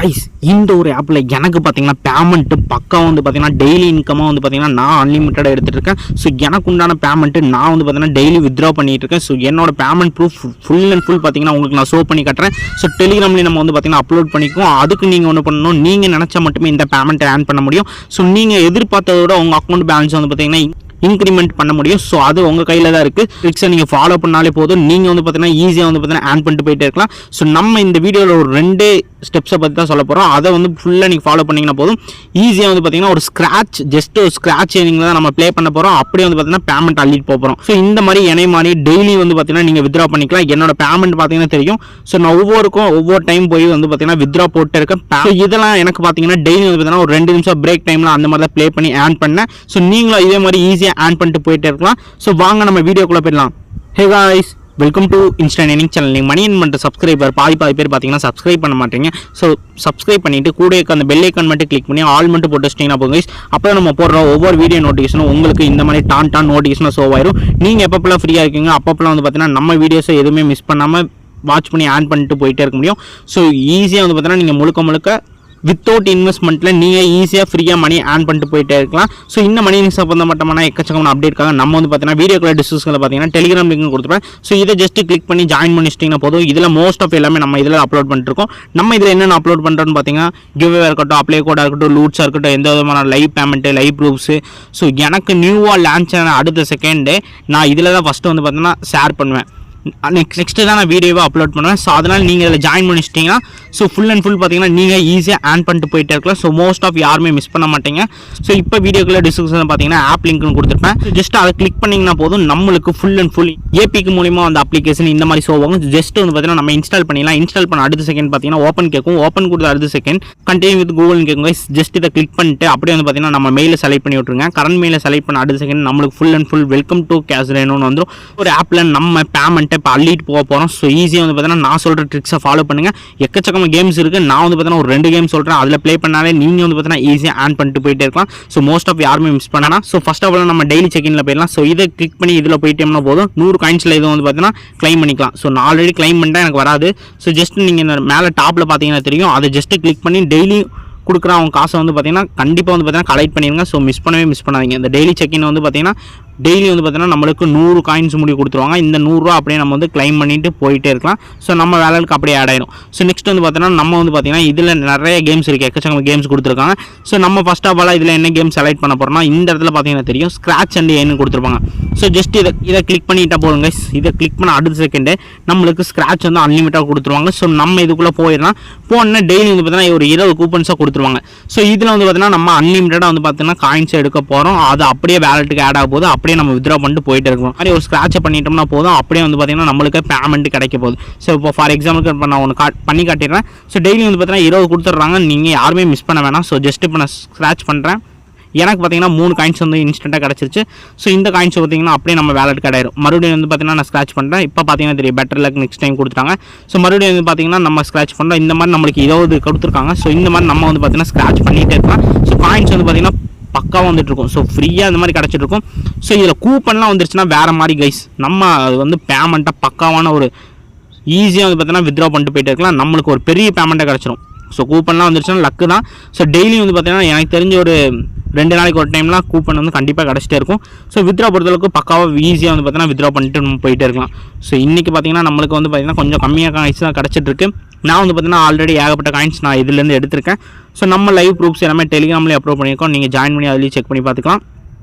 Guys இந்த ஒரு ஆப்பில் எனக்கு பார்த்தீங்கன்னா பேமெண்ட்டு பக்கம் வந்து பார்த்தீங்கன்னா டெய்லி இன்கமாக வந்து பார்த்தீங்கன்னா நான் அன்லிமிட்டடாக எடுத்துகிட்டு இருக்கேன். ஸோ எனக்கு உண்டான பேமெண்ட்டு நான் வந்து பார்த்தீங்கன்னா டெய்லி வித்ட்ரா பண்ணிட்டு இருக்கேன். ஸோ என்னோட payment proof full and full பார்த்தீங்கன்னா உங்களுக்கு நான் ஷோ பண்ணி காட்டுறேன். ஸோ டெலிகிராம்லேயே நம்ம வந்து பார்த்தீங்கன்னா அப்லோட் பண்ணிக்குவோம். அதுக்கு நீங்கள் ஒன்று பண்ணணும், நீங்கள் நினச்சா மட்டுமே இந்த பேமெண்ட்டை ஆன் பண்ண முடியும். ஸோ நீங்கள் எதிர்பார்த்ததோட உங்கள் அக்கௌண்ட் பேலன்ஸ் வந்து பார்த்தீங்கன்னா இன்க்ரிமெண்ட் பண்ண முடியும். ஸோ அது உங்கள் கையில் தான் இருக்குது. ட்ரிக்ஸை நீங்கள் ஃபாலோ பண்ணாலே போதும், நீங்கள் வந்து பார்த்தீங்கன்னா ஈஸியாக வந்து பார்த்தீங்கன்னா ஆன் பண்ணிட்டு போயிட்டே இருக்கலாம். ஸோ நம்ம இந்த வீடியோவில் ஒரு 2 ஸ்டெப்ஸை பற்றி தான் சொல்ல போகிறோம். அதை வந்து ஃபுல்லாக நீங்கள் ஃபாலோ பண்ணிங்கன்னா போதும், ஈஸியாக வந்து பார்த்தீங்கன்னா ஒரு ஸ்க்ராட்ச் ஜஸ்ட் ஒரு ஸ்க்ராட்ச் ஏர்னிங்கில் தான் நம்ம ப்ளே பண்ண போகிறோம். அப்படியே வந்து பார்த்தீங்கன்னா பேமெண்ட் அள்ளிட்டு போகிறோம். ஸோ இந்த மாதிரி என்னை மாதிரி டெய்லி வந்து பார்த்தீங்கன்னா நீங்கள் வித்ட்ரா பண்ணிக்கலாம். என்னோட பேமெண்ட் பார்த்தீங்கன்னா தெரியும். ஸோ நான் ஒவ்வொரு டைம் போய் வந்து பார்த்தீங்கன்னா வித்ட்ரா போட்டு இருக்கேன். ஸோ இதெல்லாம் எனக்கு பார்த்தீங்கன்னா டெய்லி வந்து பார்த்தீங்கன்னா ஒரு 2 நிமிஷம் பிரேக் டைமில் அந்த மாதிரி தான் ப்ளே பண்ணி ஆன் பண்ணேன். ஸோ நீங்களும் இதே மாதிரி ஈஸியாக ஆன் பண்ணிட்டு போயிட்டே இருக்கலாம். ஸோ வாங்க நம்ம வீடியோக்குள்ளே போயிடலாம். Hey guys, welcome to instant earning channel. நீங்கள் மணி ஏர்ன் பண்ணுற சப்ஸ்கிரைபர் பாதி பேர் பார்த்தீங்கன்னா சப்ஸ்கிரைப் பண்ண மாட்டீங்க. ஸோ சப்ஸ்கிரைப் பண்ணிவிட்டு கூட இருக்க அந்த பெல் ஐக்கான் மட்டும் கிளிக் பண்ணி ஆல் மட்டும் போட்டு வச்சிட்டிங்கன்னா போங்க கைஸ். அப்போ நம்ம போடுற ஒவ்வொரு வீடியோ நோட்டிஃபிகேஷனும் உங்களுக்கு இந்த மாதிரி டான் நோட்டிஃபிகேஷனாக ஷோ ஆயிரும். நீங்கள் எப்பப்பெல்லாம் ஃப்ரீயாக இருக்கீங்க அப்பப்பெல்லாம் வந்து பார்த்தீங்கன்னா நம்ம வீடியோஸை எதுவுமே மிஸ் பண்ணாமல் வாட்ச் பண்ணி ஆன் பண்ணிட்டு போயிட்டே இருக்க முடியும். ஸோ ஈஸியாக வந்து பார்த்தீங்கன்னா நீங்கள் முழுக்க வித்தவுட் இன்வெஸ்ட்மெண்ட்டில் நீங்கள் ஈஸியாக ஃப்ரீயாக மணி ஆன் பண்ணிட்டு போயிட்டே இருக்கலாம். ஸோ இந்த மணி சம்பந்தமான எக்கச்சக்கமான அப்டேட் இருக்காங்க. நம்ம வந்து பார்த்தீங்கன்னா வீடியோக்குள்ள டிஸ்கிரிப்ஷனில் பார்த்தீங்கன்னா டெலிகிராம் லிங்க் கொடுத்துருப்பேன். ஸோ இதை ஜஸ்ட் கிளிக் பண்ணி ஜாயின் பண்ணி வச்சிட்டிங்கன்னா போதும். இதில் மோஸ்ட் ஆஃப் எல்லாமே நம்ம இதில் அப்லோட் பண்ணிருக்கோம். நம்ம இதில் என்னென்ன அப்லோட் பண்ணுறோன்னு பார்த்தீங்கன்னா கிவ்வே இருக்கட்டும், அப்ளை கோடாக இருக்கட்டும், லூட்ஸாக இருக்கட்டும், எந்த விதமான live payment, live proofs. So எனக்கு நியூவாக லான்ச் ஆன அடுத்த செகண்டே நான் இதில் தான் ஃபஸ்ட்டு வந்து பார்த்தீங்கன்னா ஷேர் பண்ணுவேன். நெக்ஸ்ட்டு தான் நான் வீடியோவை அப்லோட் பண்ணுவேன். ஸோ அதனால் நீங்கள் இதில் ஜாயின் பண்ணி வச்சிட்டிங்கன்னா ஸோ ஃபுல் அண்ட் ஃபுல் பார்த்தீங்கன்னா நீங்கள் ஈஸியாக ஆன் பண்ணிட்டு போயிட்டே இருக்கலாம். ஸோ மோஸ்ட் ஆஃப் யாருமே மிஸ் பண்ண மாட்டீங்க. ஸோ இப்போ வீடியோக்குள்ள டிஸ்கிரிப்ஷனில் பார்த்தீங்கன்னா ஆப் லிங்க்னு கொடுத்துருப்பேன். ஜஸ்ட் அதை கிளிக் பண்ணிங்கன்னா போதும், நம்மளுக்கு ஃபுல் அண்ட் ஃபுல் ஏபிக்கு மூலிமா அந்த அப்ளிகேஷன் இந்த மாதிரி ஷோ ஆகும். ஜஸ்ட் வந்து பார்த்தீங்கன்னா நம்ம இன்ஸ்டால் பண்ணிடலாம். இன்ஸ்டால் பண்ண அடுத்த செகண்ட் பார்த்தீங்கன்னா ஓப்பன் கேட்கும். ஓப்பன் கொடுத்த அடுத்த செகண்ட் கண்டினியூ வித் கூகுள்னு கேட்கும். ஜஸ்ட் இதை கிளிக் பண்ணிட்டு அப்படியே வந்து பார்த்தீங்கன்னா நம்ம மெயிலை செலக்ட் பண்ணி விட்ருங்க. கரண்ட் மெயிலை செலக்ட் பண்ண அடுத்த செகண்ட் நம்மளுக்கு full and full welcome to கேஷ்லேன்னு வந்துடும். ஒரு ஆப்பில் நம்ம பேமெண்ட்டை இப்போ அள்ளிட்டு போக போகிறோம். ஸோ ஈஸியாக வந்து பார்த்தீங்கன்னா நான் சொல்கிற ட்ரிக்ஸை ஃபாலோ பண்ணுங்கள். எக்கச்சக்கமாக கேம்ஸ் இருக்குது. நான் வந்து பார்த்தீங்கன்னா ஒரு 2 கேம் சொல்கிறேன். அதில் ப்ளே பண்ணாலே நீங்கள் வந்து பார்த்தீங்கன்னா ஈஸியாக ஆன் பண்ணிட்டு போயிட்டே இருக்கலாம். ஸோ மோஸ்ட் ஆஃப் யாருமே மிஸ் பண்ணனா. ஸோ ஃபர்ஸ்ட் ஆஃப் ஆல் நம்ம டெய்லி செக்இன்ல போயிடலாம். ஸோ இதை கிளிக் பண்ணி இதில் போயிட்டோம்னா போதும், 100 காயின்ஸில் இது வந்து பார்த்தீங்கன்னா கிளைம் பண்ணிக்கலாம். ஸோ நான் ஆல்ரெடி கிளைம் பண்ணிட்டேன், எனக்கு வராது. ஸோ ஜஸ்ட் நீங்கள் மேலே டாப்பில் பார்த்தீங்கன்னா தெரியும், அதை ஜஸ்ட்டு கிளிக் பண்ணி டெய்லி கொடுக்குற அவங்க காசை வந்து பார்த்தீங்கன்னா கண்டிப்பாக வந்து பார்த்தீங்கன்னா கலெக்ட் பண்ணிடுங்க. ஸோ மிஸ் பண்ணாதீங்க. இந்த டெய்லி செக்இன் வந்து பார்த்தீங்கன்னா டெய்லி வந்து பார்த்தீங்கன்னா நம்மளுக்கு 100 காயின்ஸ் முடி கொடுத்துருவாங்க. இந்த 100 ரூபா அப்படியே நம்ம வந்து கிளைம் பண்ணிட்டு போயிட்டே இருக்கலாம். ஸோ நம்ம வேலைக்கு அப்படியே ஆட் ஆயிடும். ஸோ நெக்ஸ்ட் வந்து பார்த்தீங்கன்னா நம்ம வந்து பார்த்தீங்கன்னா இதில் நிறைய கேம்ஸ் இருக்குது, எக்கச்சக்கமாக கேம்ஸ் கொடுத்துருக்காங்க. ஸோ நம்ம ஃபர்ஸ்ட் ஆஃப் ஆல் இதில் என்ன கேம் செலக்ட் பண்ண போகிறோம்னா இந்த இடத்துல பார்த்தீங்கன்னா தெரியும் ஸ்க்ராட்ச் அண்ட் ஏர்ன் கொடுத்துருப்பாங்க. ஸோ ஜஸ்ட் இதை கிளிக் பண்ணிட்டா போதுங்க. இதை கிளிக் பண்ண அடுத்த செகண்டே நம்மளுக்கு ஸ்க்ராட்ச் வந்து அன்லிமிட்டாக கொடுத்துருவாங்க. ஸோ நம்ம இதுக்குள்ளே போயிடலாம். போனால் டெய்லி வந்து பார்த்தீங்கன்னா ஒரு 20 கூப்பன்ஸாக கொடுத்துருவாங்க. ஸோ இதில் வந்து பார்த்தீங்கன்னா நம்ம அன்லிமிட்டடாக வந்து பார்த்தீங்கன்னா காயின்ஸ் எடுக்க போகிறோம். அது அப்படியே வேலெட்டுக்கு ஆட் ஆக போகுது. அப்படியே நம்ம வித்ட்ரா பண்ணிட்டு போயிட்டு இருக்கோம். மாதிரி ஒரு ஸ்க்ராட்சை பண்ணிட்டோம்னா போதும், அப்படியே வந்து பார்த்தீங்கன்னா நம்மளுக்கு பேமெண்ட் கிடைக்க போகுது. ஸோ இப்போ ஃபார் எக்ஸாம்பிளுக்கு இப்போ நான் ஒன்று பண்ணி காட்டிடுறேன். ஸோ டெய்லி வந்து பார்த்தீங்கன்னா 20 கொடுத்துட்றாங்க. நீங்கள் யாருமே மிஸ் பண்ண வேணாம். ஸோ ஜஸ்ட் இப்போ நான் ஸ்க்ராட்ச் பண்ணுறேன். எனக்கு பார்த்தீங்கன்னா 3 காயின்ஸ் வந்து இன்ஸ்டண்ட்டாக கிடச்சிருச்சு. ஸோ இந்த காயின்ஸ் பார்த்தீங்கன்னா அப்படியே நம்ம வேலெட் கிடையாது. மறுபடியும் வந்து பார்த்தீங்கன்னா நான் ஸ்க்ராட்ச் பண்ணுறேன். இப்போ பார்த்தீங்கன்னா தெரியும் பெட்டர் லக் நெக்ஸ்ட் டைம் கொடுத்துட்டாங்க. ஸோ மறுபடியும் வந்து பார்த்தீங்கன்னா நம்ம ஸ்க்ராட்ச் பண்ணுறோம். இந்த மாதிரி நம்மளுக்கு 20 கொடுத்துருக்காங்க. ஸோ இந்த மாதிரி நம்ம வந்து பார்த்தீங்கன்னா ஸ்க்ராட்ச் பண்ணிகிட்டே இருக்கலாம். ஸோ காயின்ஸ் வந்து பார்த்தீங்கன்னா பக்காவாக வந்துட்டு இருக்கும். ஸோ ஃப்ரீயாக இந்த மாதிரி கிடச்சிட்டு இருக்கும். ஸோ இதில் கூப்பன்லாம் வந்துருச்சுன்னா வேறு மாதிரி கைஸ், நம்ம அது வந்து பேமெண்ட்டாக பக்காவான ஒரு ஈஸியாக வந்து பார்த்தீங்கன்னா வித்ட்ரா பண்ணிட்டு போயிட்டு இருக்கலாம். நம்மளுக்கு ஒரு பெரிய பேமெண்ட்டாக கிடச்சிடும். ஸோ கூப்பன்லாம் வந்துருச்சுன்னா லக்கு தான். ஸோ டெய்லி வந்து பார்த்தீங்கன்னா எனக்கு தெரிஞ்ச ஒரு 2 நாளைக்கு ஒரு டைம்லாம் கூப்பன் வந்து கண்டிப்பாக கிடச்சிட்டே இருக்கும். ஸோ வித்ட்ரா பொறுத்தளவுக்கு பக்காவாக ஈஸியாக வந்து பார்த்தீங்கன்னா வித்ட்ரா பண்ணிட்டு நம்ம போயிட்டே இருக்கலாம். ஸோ இன்றைக்கி பார்த்தீங்கன்னா நம்மளுக்கு வந்து பார்த்தீங்கன்னா கொஞ்சம் கம்மியாக காயின்ஸ் தான் கிடச்சிட்ருக்கு. நான் வந்து பார்த்தீங்கன்னா ஆல்ரெடி ஏகப்பட்ட காயின்ஸ் நான் இதுலேருந்து எடுத்திருக்கேன். ஸோ நம்ம லைவ் ப்ரூஃப்ஸ் எல்லாமே டெலிகிராம்லேயே அப்லோட் பண்ணியிருக்கோம். நீங்கள் ஜாயின் பண்ணி அதுலேயும் செக் பண்ணி பார்த்துக்கலாம்.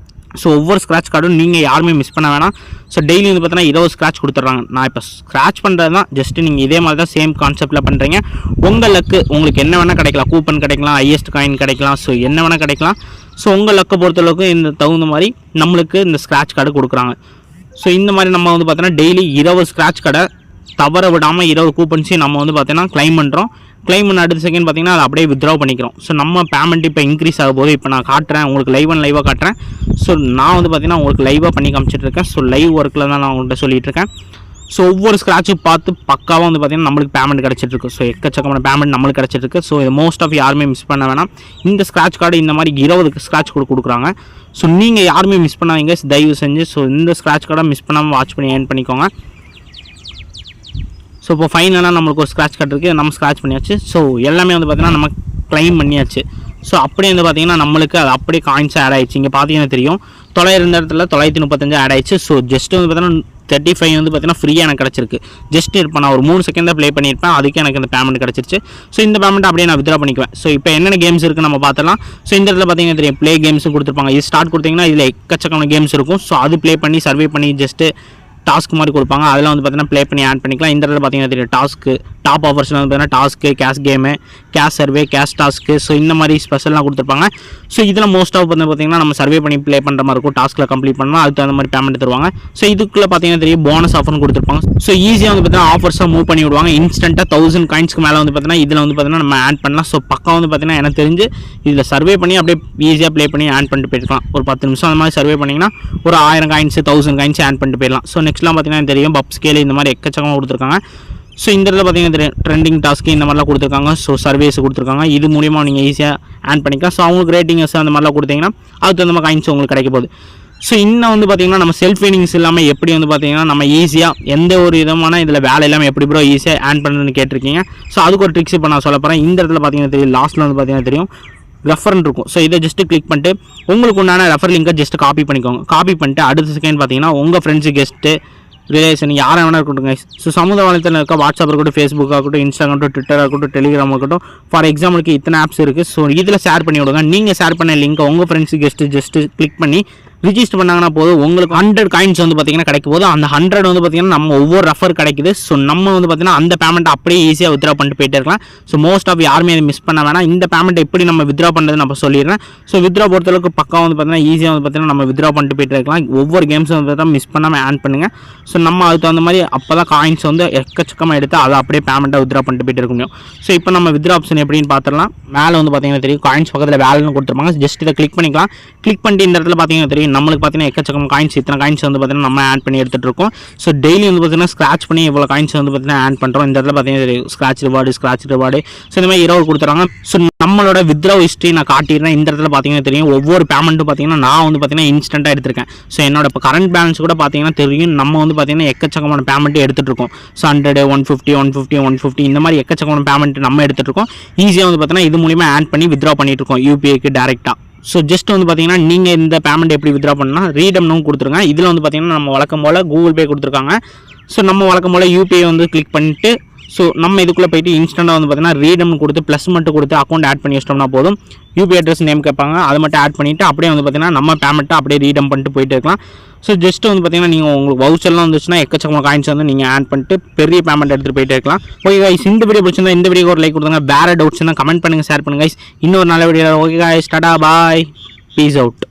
ஸோ ஒவ்வொரு ஸ்க்ராட்ச் கார்டும் நீங்கள் யாருமே மிஸ் பண்ண வேணாம். ஸோ டெய்லி வந்து பார்த்தீங்கன்னா 20 ஸ்க்ராட்ச் கொடுத்துட்றாங்க. நான் இப்போ ஸ்க்ராட்ச் பண்ணுறது தான் ஜஸ்ட்டு நீங்கள் இதே மாதிரி தான் சேம் கான்செப்ட்டில் பண்ணுறீங்க. உங்களுக்கு என்ன வேணால் கிடைக்கலாம். கூப்பன் கிடைக்கலாம், ஹையஸ்ட் காயின் கிடைக்கலாம். ஸோ என்ன வேணால் கிடைக்கலாம். ஸோ உங்கள் லக்கை பொறுத்தளவுக்கு இந்த தகுந்த மாதிரி நம்மளுக்கு இந்த ஸ்க்ராட்ச் கார்டு கொடுக்குறாங்க. ஸோ இந்த மாதிரி நம்ம வந்து பார்த்தீங்கன்னா டெய்லி 20 ஸ்க்ராட்ச் கார்டை தவற விடாமல் 20 கூப்பன்ஸையும் நம்ம வந்து பார்த்தீங்கன்னா கிளைம் பண்ணுறோம். கிளைம் பண்ண அடுத்த செகண்ட் பார்த்தீங்கன்னா அதை அப்படியே வித்ட்ரா பண்ணிக்கிறோம். ஸோ நம்ம பேமெண்ட் இப்போ இன்க்ரீஸ் ஆக போது. இப்போ நான் காட்டுறேன் உங்களுக்கு லைவாக காட்டுறேன். ஸோ நான் வந்து பார்த்தீங்கன்னா உங்களுக்கு லைவாக பண்ணி காமிச்சிட்டு இருக்கேன். ஸோ லைவ் ஒர்க்கில் தான் நான் உங்கள்கிட்ட சொல்லிட்டு இருக்கேன். ஸோ ஒவ்வொரு ஸ்க்ராட்சும் பார்த்து பக்காவாக வந்து பார்த்தீங்கன்னா நம்மளுக்கு பேமெண்ட் கிடச்சிட்ருக்கு. ஸோ எக்கச்சக்கமான பேமெண்ட் நம்மளுக்கு கிடச்சிருக்கு. ஸோ இது மோஸ்ட் ஆஃப் யாருமே மிஸ் பண்ண வேணாம். இந்த ஸ்க்ராட்ச் கார்டு இந்த மாதிரி 20 ஸ்க்ராட்ச் கொடுக்குறாங்க. ஸோ நீங்கள் யாருமே மிஸ் பண்ணாதீங்க தயவு செஞ்சு. ஸோ இந்த ஸ்க்ராட்ச் கார்டை மிஸ் பண்ணாமல் வாட்ச் பண்ணி ஏர்ன் பண்ணிக்கோங்க. ஸோ இப்போ ஃபைனலாக நம்மளுக்கு ஒரு ஸ்க்ராட்ச் கார்டு இருக்குது, நம்ம ஸ்க்ராட்ச் பண்ணியாச்சு. ஸோ எல்லாமே வந்து பார்த்திங்கன்னா நம்ம க்ளைம் பண்ணியாச்சு. ஸோ அப்படியே வந்து பார்த்திங்கன்னா நம்மளுக்கு அது அப்படியே காயின்ஸ் ஆட் ஆயிடுச்சு. இங்கே பார்த்தீங்கன்னா தெரியும் 900 இருந்த இடத்துல 935 ஆட் ஆயிடுச்சு. ஸோ ஜஸ்ட் வந்து பார்த்தீங்கன்னா 35 வந்து பார்த்தீங்கன்னா ஃப்ரீயாக எனக்கு கிடச்சிருக்கு. ஜஸ்ட் இப்போ நான் ஒரு 3 செகண்ட் தான் ப்ளே பண்ணியிருப்பேன், அதுக்கு எனக்கு இந்த பேமெண்ட் கிடச்சிருச்சு. ஸோ இந்த பேமெண்ட் அப்படியே நான் வித்ரா பண்ணிக்குவேன். ஸோ இப்போ என்னென்ன கேம்ஸ் இருக்குது நம்ம பார்த்தலாம். ஸோ இந்த இடத்துல பார்த்தீங்கன்னா தெரியும் ப்ளே கேம்ஸும் கொடுத்துருப்பாங்க. இது ஸ்டார்ட் கொடுத்தீங்கன்னா இதில் எக்கச்சக்கான கேம்ஸ் இருக்கும். ஸோ அது ப்ளே பண்ணி சர்வே பண்ணி ஜஸ்ட்டு டாஸ்க் மாதிரி கொடுப்பாங்க. அதெல்லாம் வந்து பார்த்தீங்கன்னா ப்ளே பண்ணி ஆட் பண்ணிக்கலாம். இந்த இடத்துல பார்த்தீங்கன்னா தெரியும் டாஸ்க்கு டாப் ஆஃபர்ஸில் வந்து பார்த்தீங்கன்னா task, cash game, cash survey, cash task, so இந்த மாதிரி ஸ்பெஷல்லாம் கொடுத்துருப்பாங்க. ஸோ இதில் மோஸ்ட் ஆஃப் வந்து பார்த்தீங்கன்னா நம்ம சர்வே பண்ணி ப்ளே பண்ணுற மாதிரி இருக்கும். டாஸ்க்கில் கம்ப்ளீட் பண்ணால் அதுக்கு அந்த மாதிரி பேமெண்ட் தருவாங்க. ஸோ இதுக்குள்ளே பார்த்தீங்கன்னா தெரியும் போனஸ் ஆஃபர்னு கொடுத்துருப்பாங்க. ஸோ ஈஸியாக வந்து பார்த்தீங்கன்னா ஆஃபர்ஸாக மூவ் பண்ணி விடுவாங்க. இன்ஸ்டன்ட்டாக 1000 காயின்ஸ்க்கு மேலே வந்து பார்த்தீங்கன்னா இதில் வந்து பார்த்தீங்கன்னா நம்ம ஆட் பண்ணலாம். ஸோ பக்கம் வந்து பார்த்தீங்கன்னா எனக்கு தெரிஞ்சு இதில் சர்வே பண்ணி அப்படியே ஈஸியாக ப்ளே பண்ணி ஆட் பண்ணிட்டு போயிருக்கலாம். ஒரு 10 நிமிஷம் அந்த மாதிரி சர்வே பண்ணிங்கன்னா ஒரு 1000 காயின்ஸ் 1000 காயின்ஸ் ஆட் பண்ணிட்டு போயிடலாம். ஸோ நெக்ஸ்ட்லாம் பார்த்தீங்கன்னா தெரியும் பப் ஸ்கேல் இந்த மாதிரி எக்கச்சக்கமாக கொடுத்துருக்காங்க. ஸோ இந்த இடத்துல பார்த்தீங்கன்னா ட்ரெண்டிங் டாஸ்க்கு இந்த மாதிரிலாம் கொடுத்துருக்காங்க. ஸோ சர்வேஸ் கொடுத்துருக்காங்க. இது மூலிமா நீங்கள் ஈஸியாக ஆட் பண்ணிக்கலாம். ஸோ அவங்களுக்கு ரேட்டிங்ஸ் அந்த மாதிரிலாம் கொடுத்தீங்கன்னா அதுக்கு தகுந்த மாதிரி காயின்ஸ் உங்களுக்கு கிடைக்க போகுது. ஸோ இன்னும் வந்து பார்த்தீங்கன்னா நம்ம செல்ஃப் ஏர்னிங்ஸ் இல்லாமல் எப்படி வந்து பார்த்தீங்கன்னா நம்ம ஈஸியாக எந்த ஒரு விதமான இதில் வேலை இல்லாமல் எப்படி ப்ரோ ஈஸியாக ஆட் பண்ணுறதுன்னு கேட்டிருக்கீங்க. ஸோ அதுக்கு ஒரு ட்ரிக்ஸ் இப்போ நான் சொல்ல போகிறேன். இந்த இடத்துல பார்த்தீங்கன்னா தெரியும் லாஸ்ட்டில் வந்து பார்த்தீங்கன்னா தெரியும் ரெஃபர்னு இருக்கும். ஸோ இதை ஜஸ்ட்டு கிளிக் பண்ணிட்டு உங்களுக்கு உண்டான ரெஃபர் லிங்கை ஜஸ்ட்டு காப்பி பண்ணிக்கோங்க. காப்பி பண்ணிட்டு அடுத்த செகண்ட் பார்த்தீங்கன்னா உங்கள் ஃப்ரெண்ட்ஸு கெஸ்ட்டு ரிலேஷன் யாரை வேணா இருக்கட்டும் கைஸ். ஸோ சமூக வலைத்தளம் இருக்க வாட்ஸ்அப் இருக்கட்டும், ஃபேஸ்புக் ஆகட்டும், இன்ஸ்டாகிராம் ஆகட்டும், ட்விட்டர் ஆகட்டும், டெலிகிராம் ஆகட்டும், ஃபார் எக்ஸாம்பிளுக்கு இத்தனை ஆப்ஸ் இருக்குது. ஸோ இதில் ஷேர் பண்ணி விடுங்க. நீங்கள் ஷேர் பண்ண லிங்க்கை உங்கள் ஃப்ரெண்ட்ஸு கெஸ்ட்டு ஜஸ்ட்டு கிளிக் பண்ணி ரிஜிஸ்டர் பண்ணாங்கன்னா போதும் உங்களுக்கு 100 காயின்ஸ் வந்து பார்த்தீங்கன்னா கிடைக்கும் போது அந்த 100 வந்து பார்த்தீங்கன்னா நம்ம ஒவ்வொரு ரெஃபர் கிடைக்குது. ஸோ நம்ம வந்து பார்த்தீங்கன்னா அந்த பேமெண்ட் அப்படியே ஈஸியாக வித்ரா பண்ணிட்டு போயிட்டே இருக்கலாம். ஸோ மோஸ்ட் ஆஃப் யாருமே அதை மிஸ் பண்ண வேணாம். இந்த பேமெண்ட் எப்படி நம்ம வித்ரா பண்ணுறது நம்ம சொல்லிடுறேன். ஸோ வித்ரா பொறுத்தளவுக்கு பக்கம் வந்து பார்த்தீங்கன்னா ஈஸியாக வந்து பார்த்தீங்கன்னா நம்ம வித்ரா பண்ணிட்டு போயிட்டே இருக்கலாம். ஒவ்வொரு கேம்ஸும் வந்து பார்த்தா மிஸ் பண்ணாமல் ஆட் பண்ணுங்கள். ஸோ நம்ம அதுக்கு தகுந்த மாதிரி அப்போ தான் காயின்ஸ் வந்து எக்கச்சக்கமாக எடுத்து அதை அப்படியே பேமெண்ட்டாக வித்ரா பண்ணிட்டு போயிட்டு இருக்க முடியும். ஸோ இப்போ நம்ம வித்ரா ஆப்ஷன் எப்படின்னு பார்த்துடலாம். மேலே வந்து பார்த்தீங்கன்னா தெரியும் காயின்ஸ் பக்கத்தில் வேலைன்னு கொடுத்துருப்பாங்க. ஜஸ்ட் இதை கிளிக் பண்ணிக்கலாம். கிளிக் பண்ணிட்டு இந்த இடத்துல பார்த்தீங்கன்னா தெரியும் நம்மளுக்கு பார்த்தீங்கன்னா எக்கச்சக்கம் காயின்ஸ் இத்தனை காயின்ஸ் வந்து பார்த்தீங்கன்னா நம்ம ஆட் பண்ணி எடுத்துகிட்டு இருக்கோம். ஸோ டெய்லி வந்து பார்த்தீங்கன்னா ஸ்க்ராட்ச் பண்ணி இவ்வளோ காயின்ஸ் வந்து பார்த்தீங்கன்னா ஆட் பண்ணுறோம். இந்த இடத்துல பார்த்தீங்கன்னா ஸ்க்ராட்ச் ரிவார்டு ஸோ இந்த மாதிரி 20 கொடுத்துறாங்க. ஸோ நம்மளோட வித்ரா ஹிஸ்ட்ரி நான் காட்டிடுறேன். இந்த இடத்துல பார்த்தீங்கன்னா தெரியும் ஒவ்வொரு பேமெண்ட்டும் பார்த்தீங்கன்னா நான் வந்து பார்த்தீங்கன்னா இன்ஸ்டன்ட்டாக எடுத்திருக்கேன். ஸோ என்னோட இப்போ கரண்ட் பேலன்ஸ் கூட பார்த்தீங்கன்னா தெரியும் நம்ம வந்து பார்த்தீங்கன்னா எக்கச்சக்கமான பேமெண்ட் எடுத்துகிட்டு இருக்கோம். ஸோ 100, 150, 150, 150 இந்த மாதிரி எக்கச்சக்கமான பேமெண்ட் நம்ம எடுத்துகிட்டு இருக்கோம். ஈஸியாக வந்து பார்த்தீங்கன்னா இது மூலிமா ஆட் பண்ணி வித்ரா பண்ணிட்டு இருக்கோம் யூபிஐக்கு டேரெக்டாக. ஸோ ஜஸ்ட் வந்து பார்த்தீங்கன்னா நீங்கள் இந்த பேமெண்ட் எப்படி வித்ரா பண்ணால் ரீடம்னும் கொடுத்துருங்க. இதில் வந்து பார்த்தீங்கன்னா நம்ம வழக்கம் போல் கூகுள் பே கொடுத்துருக்காங்க. ஸோ நம்ம வழக்கம் போல் யூபிஐ வந்து கிளிக் பண்ணிட்டு ஸோ நம்ம இதுக்குள்ளே போய்ட்டு இன்ஸ்டண்ட்டாக வந்து பார்த்தீங்கன்னா ரீடம்னு கொடுத்து ப்ளஸ் மட்டும் கொடுத்து அக்கௌண்ட் ஆட் பண்ணி வச்சிட்டோம்னா போதும். யூபிஐ அட்ரஸ் நேம் கேட்பாங்க, அதை மட்டும் ஆட் பண்ணிவிட்டு அப்படியே வந்து பார்த்தீங்கன்னா நம்ம பேமெண்ட்டை அப்படியே ரீடம் பண்ணிட்டு போயிட்டு இருக்கலாம். ஸோ ஜஸ்ட் வந்து பார்த்தீங்கன்னா நீங்கள் உங்களுக்கு வவுச்சர்லாம் வந்துச்சுன்னா எக்கச்சக்கமான காயின்ஸ் வந்து நீங்கள் ஆட் பண்ணிட்டு பெரிய பேமெண்ட் எடுத்துகிட்டு போயிட்டே இருக்கலாம். ஓகே கைஸ், இந்த வீடியோ பிடிச்சிருந்தா இந்த வீடியோக்கு ஒரு லைக் கொடுங்க. வேறு டவுட்ஸ்னால் கமெண்ட் பண்ணுங்கள், ஷேர் பண்ணுங்கள் கைஸ். இன்னொரு நல்ல வீடியோ. ஓகே கைஸ், டாடா பாய், பீஸ் அவுட்.